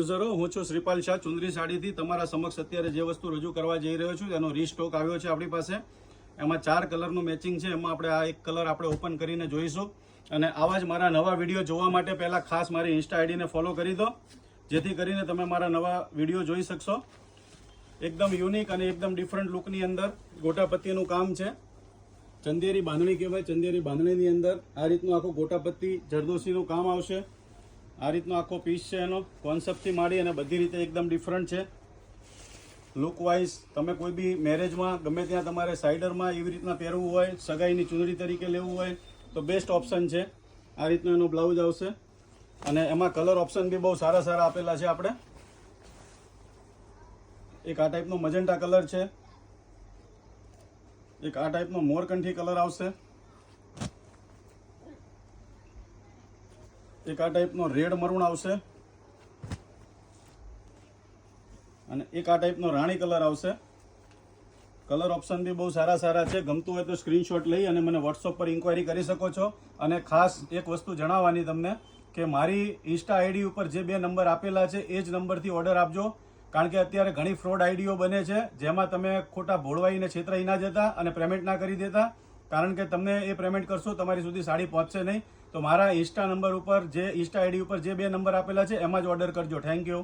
યુઝરો, હું છું શ્રીપાલ શાહ ચુંદરી સાડીથી તમારા સમક્ષ અત્યારે જે વસ્તુ રજૂ કરવા જઈ રહ્યો છું એનો રીસ્ટોક આવ્યો છે આપણી પાસે. એમાં 4 કલરનું મેચિંગ છે. એમાં આપણે આ એક કલર આપણે ઓપન કરીને જોઈશું. અને આવા જ મારા નવા વિડીયો જોવા માટે પહેલાં ખાસ મારી ઇન્સ્ટા આઈડીને ફોલો કરી દો, જેથી કરીને તમે મારા નવા વિડીયો જોઈ શકશો. એકદમ યુનિક અને એકદમ ડિફરન્ટ લુકની અંદર ગોટાપત્તીનું કામ છે. ચંદેરી બાંધણી કહેવાય. ચંદેરી બાંધણીની અંદર આ રીતનું આખું ગોટાપત્તી જરદોશીનું કામ આવશે. આ રીતનો આખો પીસ છે. એનો કોન્સેપ્ટથી માંડી અને બધી રીતે એકદમ ડિફરન્ટ છે. લુક વાઇઝ તમે કોઈ બી મેરેજમાં ગમે ત્યાં તમારે સાઇડરમાં એવી રીતના પહેરવું હોય, સગાઈની ચૂંદડી તરીકે લેવું હોય તો બેસ્ટ ઓપ્શન છે. આ રીતનો એનો બ્લાઉઝ આવશે અને એમાં કલર ઓપ્શન બી બહુ સારા સારા આપેલા છે. આપણે એક આ ટાઈપનો મજન્ટા કલર છે, એક આ ટાઈપનો મોરકંઠી કલર આવશે, એક આ ટાઈપનો રેડ મરૂન આવશે અને એક આ ટાઈપનો રાણી કલર આવશે. કલર ઓપ્શન બી બહુ સારા સારા છે. ગમતું હોય તો સ્ક્રીનશોટ લઈ અને મને વોટ્સઅપ પર ઇન્ક્વાયરી કરી શકો છો. અને ખાસ એક વસ્તુ જણાવવાની તમને કે મારી ઇન્સ્ટા આઈડી ઉપર જે 2 નંબર આપેલા છે એ જ નંબરથી ઓર્ડર આપજો. કારણ કે અત્યારે ઘણી ફ્રોડ આઈડીઓ બને છે જેમાં તમે ખોટા ભોળવાઈને છેતરાઈ ના જતા અને પેમેન્ટ ના કરી દેતા. કારણ કે તમને એ પેમેન્ટ કરશો તમારી સુધી સાડી પહોંચશે નહીં. તો મારા ઇન્સ્ટા નંબર ઉપર જે ઇન્સ્ટા આઈડી ઉપર જે 2 નંબર આપેલા છે એમાં જ ઓર્ડર કરજો. Thank you.